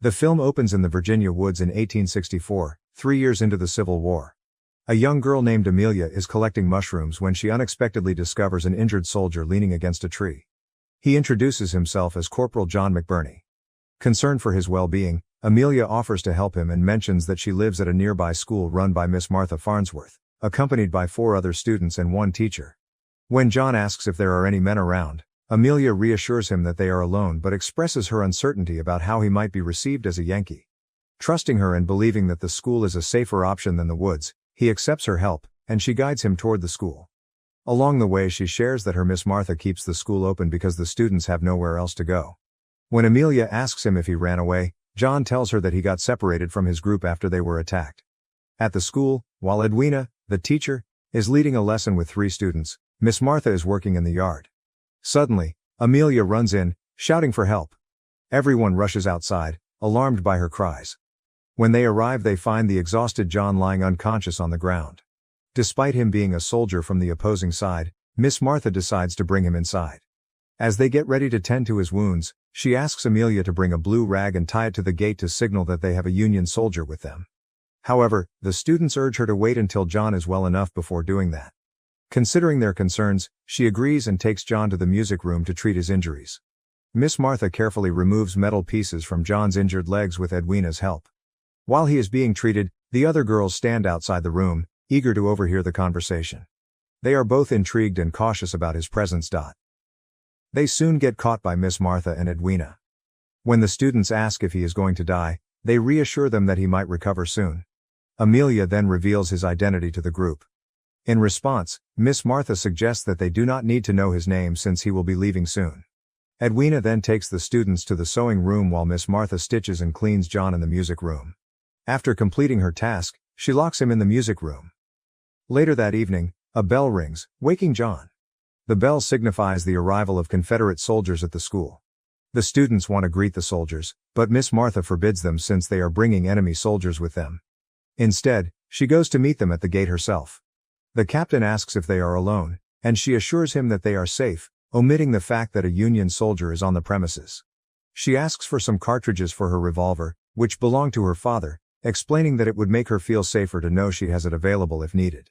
The film opens in the Virginia woods in 1864, 3 years into the Civil War. A young girl named Amelia is collecting mushrooms when she unexpectedly discovers an injured soldier leaning against a tree. He introduces himself as Corporal John McBurney. Concerned for his well-being, Amelia offers to help him and mentions that she lives at a nearby school run by Miss Martha Farnsworth, accompanied by 4 other students and 1 teacher. When John asks if there are any men around, Amelia reassures him that they are alone but expresses her uncertainty about how he might be received as a Yankee. Trusting her and believing that the school is a safer option than the woods, he accepts her help, and she guides him toward the school. Along the way she shares that her Miss Martha keeps the school open because the students have nowhere else to go. When Amelia asks him if he ran away, John tells her that he got separated from his group after they were attacked. At the school, while Edwina, the teacher, is leading a lesson with 3 students, Miss Martha is working in the yard. Suddenly, Amelia runs in, shouting for help. Everyone rushes outside, alarmed by her cries. When they arrive they find the exhausted John lying unconscious on the ground. Despite him being a soldier from the opposing side, Miss Martha decides to bring him inside. As they get ready to tend to his wounds, she asks Amelia to bring a blue rag and tie it to the gate to signal that they have a Union soldier with them. However, the students urge her to wait until John is well enough before doing that. Considering their concerns, she agrees and takes John to the music room to treat his injuries. Miss Martha carefully removes metal pieces from John's injured legs with Edwina's help. While he is being treated, the other girls stand outside the room, eager to overhear the conversation. They are both intrigued and cautious about his presence. They soon get caught by Miss Martha and Edwina. When the students ask if he is going to die, they reassure them that he might recover soon. Amelia then reveals his identity to the group. In response, Miss Martha suggests that they do not need to know his name since he will be leaving soon. Edwina then takes the students to the sewing room while Miss Martha stitches and cleans John in the music room. After completing her task, she locks him in the music room. Later that evening, a bell rings, waking John. The bell signifies the arrival of Confederate soldiers at the school. The students want to greet the soldiers, but Miss Martha forbids them since they are bringing enemy soldiers with them. Instead, she goes to meet them at the gate herself. The captain asks if they are alone, and she assures him that they are safe, omitting the fact that a Union soldier is on the premises. She asks for some cartridges for her revolver, which belong to her father, explaining that it would make her feel safer to know she has it available if needed.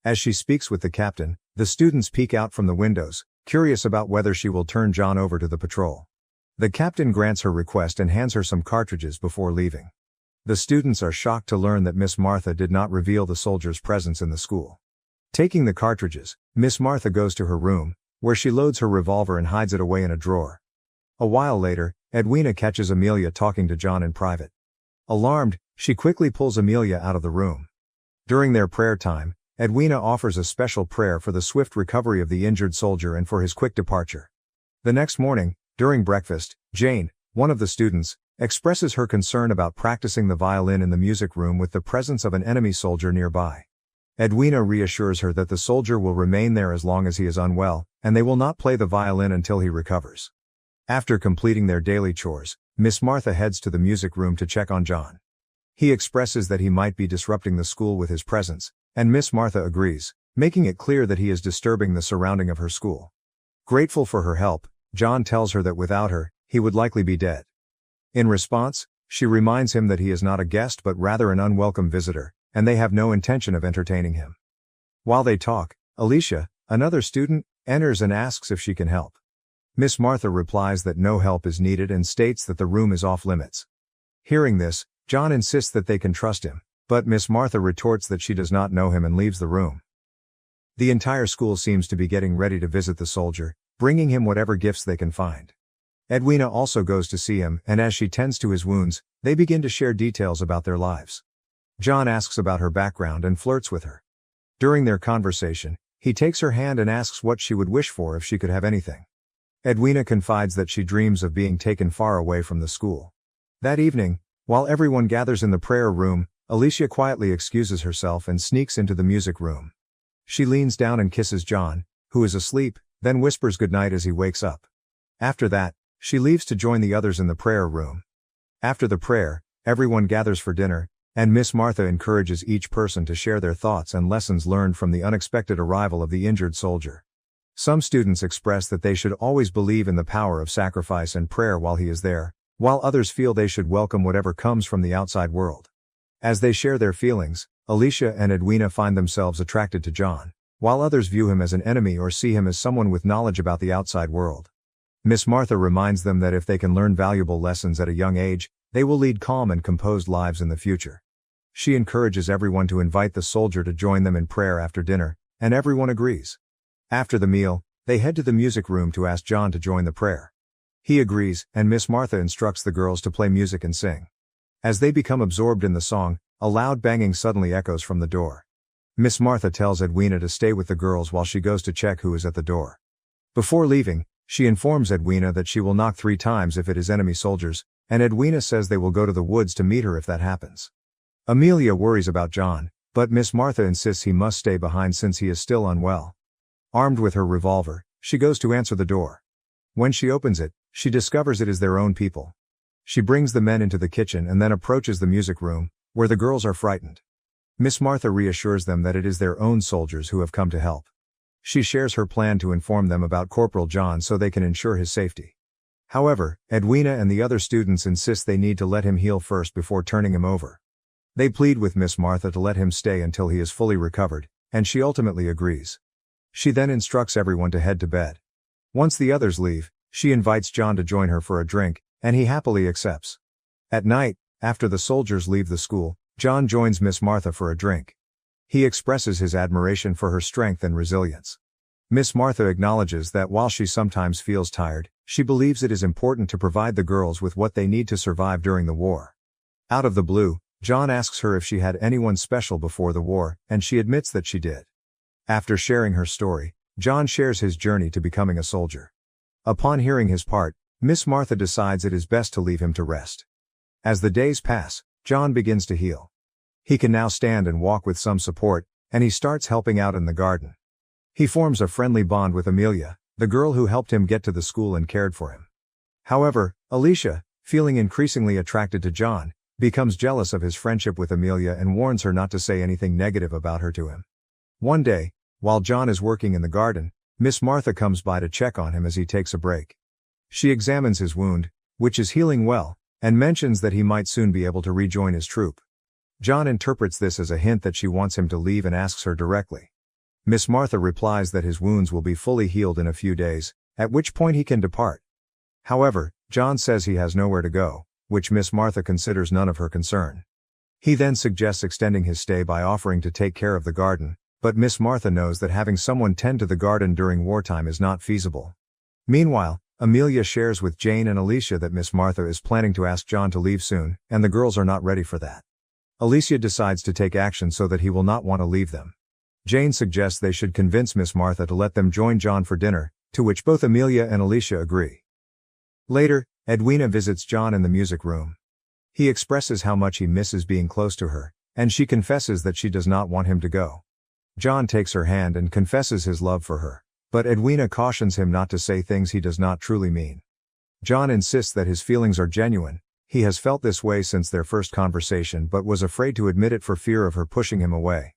As she speaks with the captain, the students peek out from the windows, curious about whether she will turn John over to the patrol. The captain grants her request and hands her some cartridges before leaving. The students are shocked to learn that Miss Martha did not reveal the soldier's presence in the school. Taking the cartridges, Miss Martha goes to her room, where she loads her revolver and hides it away in a drawer. A while later, Edwina catches Amelia talking to John in private. Alarmed, she quickly pulls Amelia out of the room. During their prayer time, Edwina offers a special prayer for the swift recovery of the injured soldier and for his quick departure. The next morning, during breakfast, Jane, one of the students, expresses her concern about practicing the violin in the music room with the presence of an enemy soldier nearby. Edwina reassures her that the soldier will remain there as long as he is unwell, and they will not play the violin until he recovers. After completing their daily chores, Miss Martha heads to the music room to check on John. He expresses that he might be disrupting the school with his presence, and Miss Martha agrees, making it clear that he is disturbing the surrounding of her school. Grateful for her help, John tells her that without her, he would likely be dead. In response, she reminds him that he is not a guest but rather an unwelcome visitor, and they have no intention of entertaining him. While they talk, Alicia, another student, enters and asks if she can help. Miss Martha replies that no help is needed and states that the room is off limits. Hearing this, John insists that they can trust him, but Miss Martha retorts that she does not know him and leaves the room. The entire school seems to be getting ready to visit the soldier, bringing him whatever gifts they can find. Edwina also goes to see him, and as she tends to his wounds, they begin to share details about their lives. John asks about her background and flirts with her. During their conversation, he takes her hand and asks what she would wish for if she could have anything. Edwina confides that she dreams of being taken far away from the school. That evening, while everyone gathers in the prayer room, Alicia quietly excuses herself and sneaks into the music room. She leans down and kisses John, who is asleep, then whispers goodnight as he wakes up. After that, she leaves to join the others in the prayer room. After the prayer, everyone gathers for dinner, and Miss Martha encourages each person to share their thoughts and lessons learned from the unexpected arrival of the injured soldier. Some students express that they should always believe in the power of sacrifice and prayer while he is there, while others feel they should welcome whatever comes from the outside world. As they share their feelings, Alicia and Edwina find themselves attracted to John, while others view him as an enemy or see him as someone with knowledge about the outside world. Miss Martha reminds them that if they can learn valuable lessons at a young age, they will lead calm and composed lives in the future. She encourages everyone to invite the soldier to join them in prayer after dinner, and everyone agrees. After the meal, they head to the music room to ask John to join the prayer. He agrees, and Miss Martha instructs the girls to play music and sing. As they become absorbed in the song, a loud banging suddenly echoes from the door. Miss Martha tells Edwina to stay with the girls while she goes to check who is at the door. Before leaving, she informs Edwina that she will knock 3 times if it is enemy soldiers, and Edwina says they will go to the woods to meet her if that happens. Amelia worries about John, but Miss Martha insists he must stay behind since he is still unwell. Armed with her revolver, she goes to answer the door. When she opens it, she discovers it is their own people. She brings the men into the kitchen and then approaches the music room, where the girls are frightened. Miss Martha reassures them that it is their own soldiers who have come to help. She shares her plan to inform them about Corporal John so they can ensure his safety. However, Edwina and the other students insist they need to let him heal first before turning him over. They plead with Miss Martha to let him stay until he is fully recovered, and she ultimately agrees. She then instructs everyone to head to bed. Once the others leave, she invites John to join her for a drink, and he happily accepts. At night, after the soldiers leave the school, John joins Miss Martha for a drink. He expresses his admiration for her strength and resilience. Miss Martha acknowledges that while she sometimes feels tired, she believes it is important to provide the girls with what they need to survive during the war. Out of the blue, John asks her if she had anyone special before the war, and she admits that she did. After sharing her story, John shares his journey to becoming a soldier. Upon hearing his part, Miss Martha decides it is best to leave him to rest. As the days pass, John begins to heal. He can now stand and walk with some support, and he starts helping out in the garden. He forms a friendly bond with Amelia, the girl who helped him get to the school and cared for him. However, Alicia, feeling increasingly attracted to John, becomes jealous of his friendship with Amelia and warns her not to say anything negative about her to him. One day, while John is working in the garden, Miss Martha comes by to check on him as he takes a break. She examines his wound, which is healing well, and mentions that he might soon be able to rejoin his troop. John interprets this as a hint that she wants him to leave and asks her directly. Miss Martha replies that his wounds will be fully healed in a few days, at which point he can depart. However, John says he has nowhere to go, which Miss Martha considers none of her concern. He then suggests extending his stay by offering to take care of the garden, but Miss Martha knows that having someone tend to the garden during wartime is not feasible. Meanwhile, Amelia shares with Jane and Alicia that Miss Martha is planning to ask John to leave soon, and the girls are not ready for that. Alicia decides to take action so that he will not want to leave them. Jane suggests they should convince Miss Martha to let them join John for dinner, to which both Amelia and Alicia agree. Later, Edwina visits John in the music room. He expresses how much he misses being close to her, and she confesses that she does not want him to go. John takes her hand and confesses his love for her, but Edwina cautions him not to say things he does not truly mean. John insists that his feelings are genuine. He has felt this way since their first conversation but was afraid to admit it for fear of her pushing him away.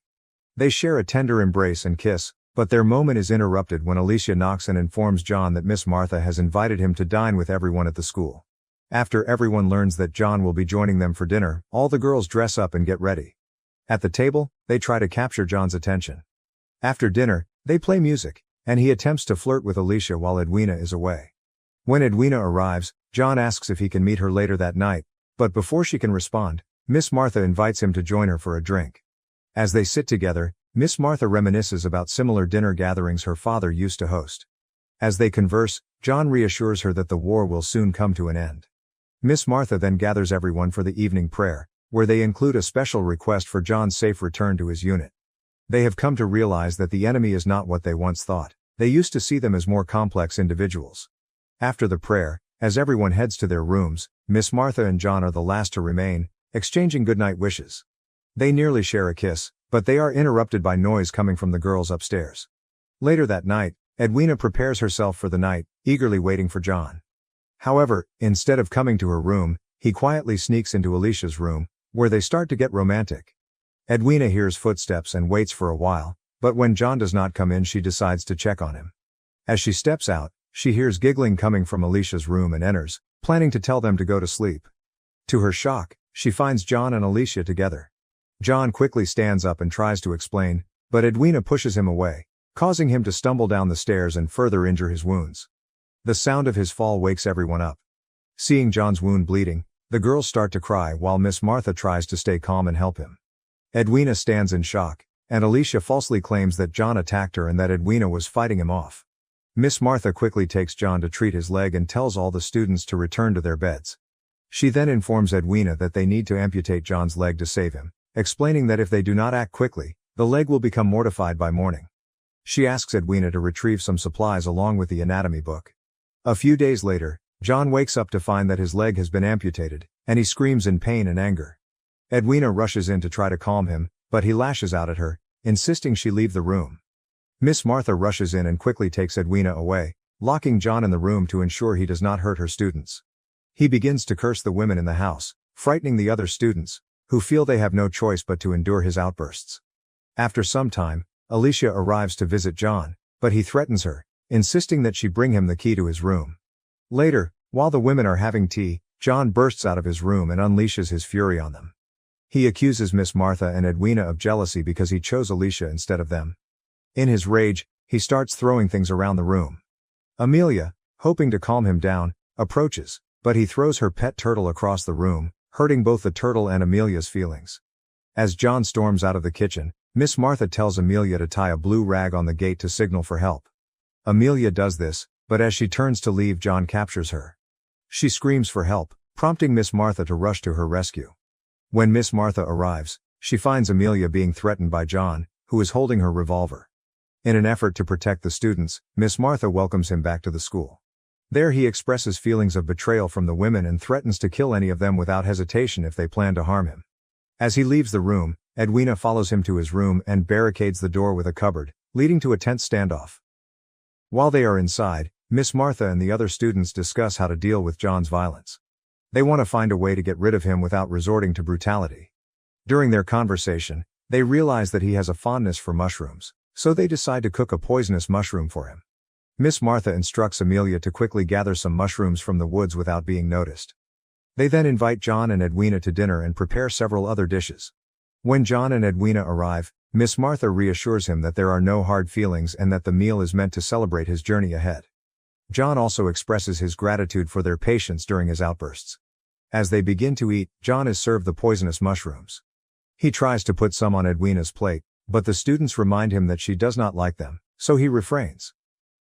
They share a tender embrace and kiss, but their moment is interrupted when Alicia knocks and informs John that Miss Martha has invited him to dine with everyone at the school. After everyone learns that John will be joining them for dinner, all the girls dress up and get ready. At the table, they try to capture John's attention. After dinner, they play music, and he attempts to flirt with Alicia while Edwina is away. When Edwina arrives, John asks if he can meet her later that night, but before she can respond, Miss Martha invites him to join her for a drink. As they sit together, Miss Martha reminisces about similar dinner gatherings her father used to host. As they converse, John reassures her that the war will soon come to an end. Miss Martha then gathers everyone for the evening prayer, where they include a special request for John's safe return to his unit. They have come to realize that the enemy is not what they once thought. They used to see them as more complex individuals. After the prayer, as everyone heads to their rooms, Miss Martha and John are the last to remain, exchanging goodnight wishes. They nearly share a kiss, but they are interrupted by noise coming from the girls upstairs. Later that night, Edwina prepares herself for the night, eagerly waiting for John. However, instead of coming to her room, he quietly sneaks into Alicia's room, where they start to get romantic. Edwina hears footsteps and waits for a while, but when John does not come in, she decides to check on him. As she steps out, she hears giggling coming from Alicia's room and enters, planning to tell them to go to sleep. To her shock, she finds John and Alicia together. John quickly stands up and tries to explain, but Edwina pushes him away, causing him to stumble down the stairs and further injure his wounds. The sound of his fall wakes everyone up. Seeing John's wound bleeding, the girls start to cry while Miss Martha tries to stay calm and help him. Edwina stands in shock, and Alicia falsely claims that John attacked her and that Edwina was fighting him off. Miss Martha quickly takes John to treat his leg and tells all the students to return to their beds. She then informs Edwina that they need to amputate John's leg to save him, explaining that if they do not act quickly, the leg will become mortified by morning. She asks Edwina to retrieve some supplies along with the anatomy book. A few days later, John wakes up to find that his leg has been amputated, and he screams in pain and anger. Edwina rushes in to try to calm him, but he lashes out at her, insisting she leave the room. Miss Martha rushes in and quickly takes Edwina away, locking John in the room to ensure he does not hurt her students. He begins to curse the women in the house, frightening the other students, who feel they have no choice but to endure his outbursts. After some time, Alicia arrives to visit John, but he threatens her, insisting that she bring him the key to his room. Later, while the women are having tea, John bursts out of his room and unleashes his fury on them. He accuses Miss Martha and Edwina of jealousy because he chose Alicia instead of them. In his rage, he starts throwing things around the room. Amelia, hoping to calm him down, approaches, but he throws her pet turtle across the room, hurting both the turtle and Amelia's feelings. As John storms out of the kitchen, Miss Martha tells Amelia to tie a blue rag on the gate to signal for help. Amelia does this, but as she turns to leave, John captures her. She screams for help, prompting Miss Martha to rush to her rescue. When Miss Martha arrives, she finds Amelia being threatened by John, who is holding her revolver. In an effort to protect the students, Miss Martha welcomes him back to the school. There he expresses feelings of betrayal from the women and threatens to kill any of them without hesitation if they plan to harm him. As he leaves the room, Edwina follows him to his room and barricades the door with a cupboard, leading to a tense standoff. While they are inside, Miss Martha and the other students discuss how to deal with John's violence. They want to find a way to get rid of him without resorting to brutality. During their conversation, they realize that he has a fondness for mushrooms, so they decide to cook a poisonous mushroom for him. Miss Martha instructs Amelia to quickly gather some mushrooms from the woods without being noticed. They then invite John and Edwina to dinner and prepare several other dishes. When John and Edwina arrive, Miss Martha reassures him that there are no hard feelings and that the meal is meant to celebrate his journey ahead. John also expresses his gratitude for their patience during his outbursts. As they begin to eat, John is served the poisonous mushrooms. He tries to put some on Edwina's plate, but the students remind him that she does not like them, so he refrains.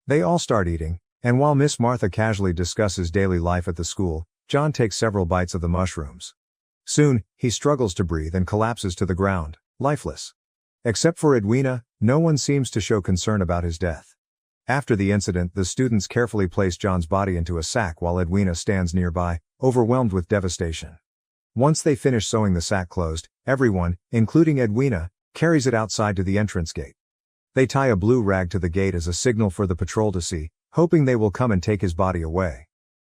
They all start eating, and while Miss Martha casually discusses daily life at the school, John takes several bites of the mushrooms. Soon, he struggles to breathe and collapses to the ground, lifeless. Except for Edwina, no one seems to show concern about his death. After the incident, the students carefully place John's body into a sack while Edwina stands nearby, overwhelmed with devastation. Once they finish sewing the sack closed, everyone, including Edwina, carries it outside to the entrance gate. They tie a blue rag to the gate as a signal for the patrol to see, hoping they will come and take his body away.